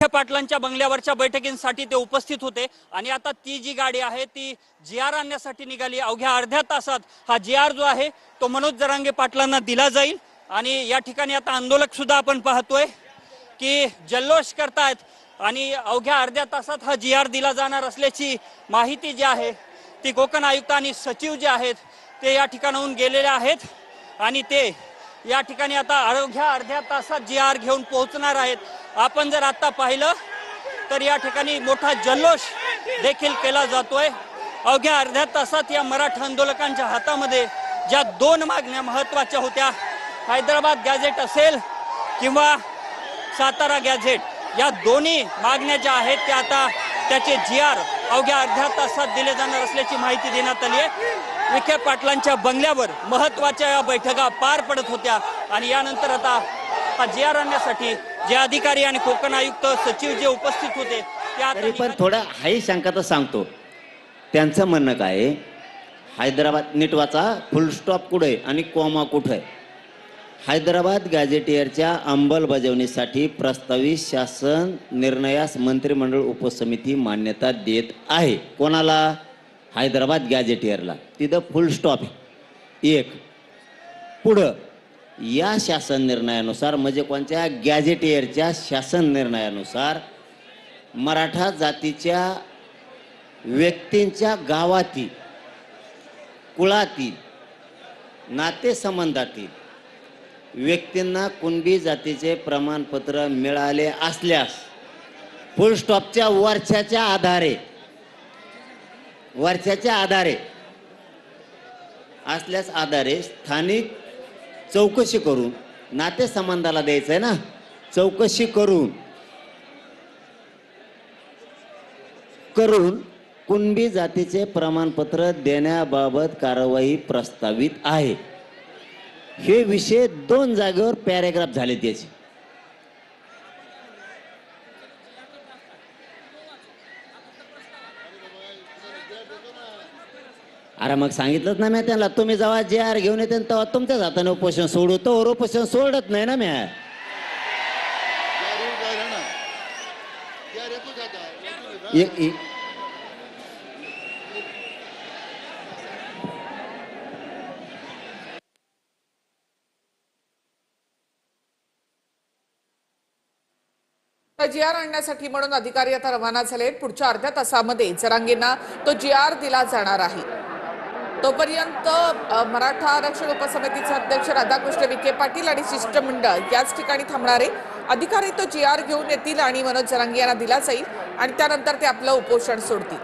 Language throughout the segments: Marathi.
पाटलांच्या बंगल्यावरच्या बैठकींसाठी ते उपस्थित होते आणि आता ती जी गाडी आहे ती जी.आर. आणण्यासाठी निघाली। अवघ्या अर्ध्या तासात हा जी.आर. जो आहे तो मनोज जरांगे पाटलांना दिला जाईल आणि या ठिकाणी आता आंदोलक सुद्धा आपण पाहतोय की जल्लोष करतायत आणि अवघ्या अर्ध्या तासात हा जी.आर. दिला जाणार असल्याची माहिती जी आहे ती कोकण आयुक्त आणि सचिव जे आहेत ते या ठिकाणाहून गेलेले आहेत आणि ते या ठिकाणी आता अवघ्या अर्ध्या तासात जी.आर. घेऊन पोहोचणार आहेत। आपण जर आता पाहिलं तर या ठिकाणी मोठा जल्लोष देखील केला जातोय। अवघ्या अर्ध्या तासात या मराठा आंदोलकांच्या हातामध्ये ज्या दोन मागण्या महत्त्वाच्या होत्या, हैदराबाद गॅझेट असेल किंवा सातारा गॅझेट, या दोन्ही मागण्या ज्या आहेत त्या आता त्याचे जी.आर. अवघ्या अर्ध्या तासात दिले जाणार असल्याची माहिती देण्यात आली आहे। विखे पाटलांच्या बंगल्यावर महत्त्वाच्या या बैठका पार पडत होत्या आणि यानंतर आता हा जी.आर. आणण्यासाठी जे अधिकारी आणि कोकण आयुक्त सचिव जे उपस्थित होते तरी पण थोडा हाही शंका तर सांगतो। त्यांचं म्हणणं काय, हैदराबाद नीट वाचा, फुल स्टॉप कुठे आणि कॉमा कुठे। हैदराबाद गॅझेटियरच्या अंमलबजावणीसाठी प्रस्तावित शासन निर्णयास मंत्रिमंडळ उपसमिती मान्यता देत आहे। कोणाला? हैदराबाद गॅझेटियरला। तिथं फुल स्टॉप एक। पुढं या शासन निर्णयानुसार म्हणजे कोणत्या? गॅझेटियरच्या शासन निर्णयानुसार मराठा जातीच्या व्यक्तींच्या गावातील, कुळातील, नातेसंबंधातील व्यक्तींना कुणबी जातीचे प्रमाणपत्र मिळाले असल्यास फुल स्टॉपच्या वरच्याच्या आधारे असल्यास आधारे स्थानिक चौकशी करून, नातेसंबंधाला द्यायचं आहे ना, चौकशी करून कुणबी जातीचे प्रमाणपत्र देण्याबाबत कारवाई प्रस्तावित आहे। हे विषय दोन जागेवर पॅरेग्राफ झाले त्याचे। अरे मग सांगितलंच ना मी त्यांना, तुम्ही जेव्हा जी.आर. घेऊन येते तेव्हा तुमच्याच हाताने उपोषण सोडू, तो उपोषण सोडत नाही ना मी। जी.आर. आणण्यासाठी म्हणून अधिकारी आता रवाना झाले। पुढच्या अर्ध्या तासामध्ये जरांगेंना तो जी.आर. दिला जाणार आहे। तोपर्यंत मराठा आरक्षण उपसमितीचे अध्यक्ष राधाकृष्ण विखे पाटील आणि शिष्टमंडळ याच ठिकाणी थांबणार आहे। अधिकारी तो जी.आर. घेऊन येतील आणि मनोज जरांगे यांना दिला जाईल आणि त्यानंतर ते आपलं उपोषण सोडतील।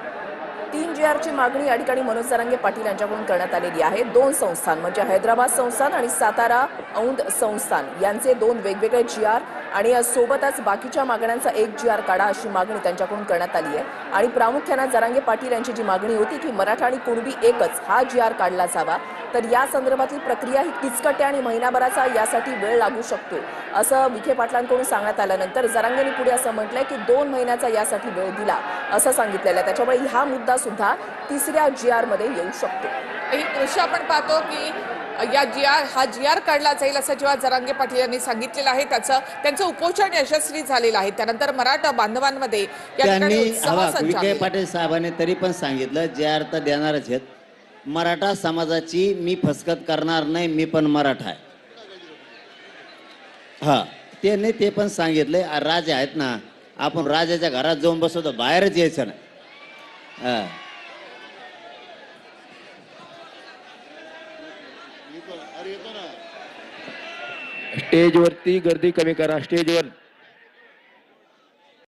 3 जी.आर.ची मागणी या ठिकाणी मनोज जरांगे पाटील यांच्याकडून करण्यात आलेली आहे। दोन संस्थान म्हणजे हैदराबाद संस्थान आणि सातारा औंध संस्थान यांचे दोन वेगवेगळे जी.आर. आणि सोबतच बाकीच्या मागण्यांचा एक जी.आर. काढा अशी मागणी त्यांच्याकडून करण्यात आली आहे। आणि प्रामुख्याने जरांगे पाटील यांची जी मागणी होती की मराठा आणि कुणबी एकच हा जी.आर. काढला जावा, तर या संदर्भातली प्रक्रिया ही किचकट आहे आणि महिनाभराचा यासाठी वेळ लागू शकतो असं विखे पाटलांकडून सांगण्यात आल्यानंतर जरांगेंनी पुढे असं म्हटलंय की 2 महिन्याचा यासाठी वेळ दिला असं सांगितलेलं आहे। त्याच्यामुळे हा मुद्दा सुद्धा तिसऱ्या जी.आर. मध्ये येऊ शकतो। ही दृश्य आपण पाहतो की हा जी.आर. काढला जाईल असं जेव्हा जरांगे पाटील यांनी सांगितलेलं आहे त्यांचं उपोषण यशस्वी झालेलं आहे। त्यानंतर मराठा बांधवांमध्ये विखे पाटील साहेबांनी तरी पण सांगितलं जी.आर. तर देणारच आहेत, मराठा समाजाची मी फसगत करणार नाही, मी पण मराठा आहे। हा त्यांनी ते पण सांगितलंय। राजे आहेत ना, आपण राजाच्या घरात जाऊन बसवतो, बाहेरच यायचं ना। स्टेजवरती गर्दी कमी करा, स्टेजवर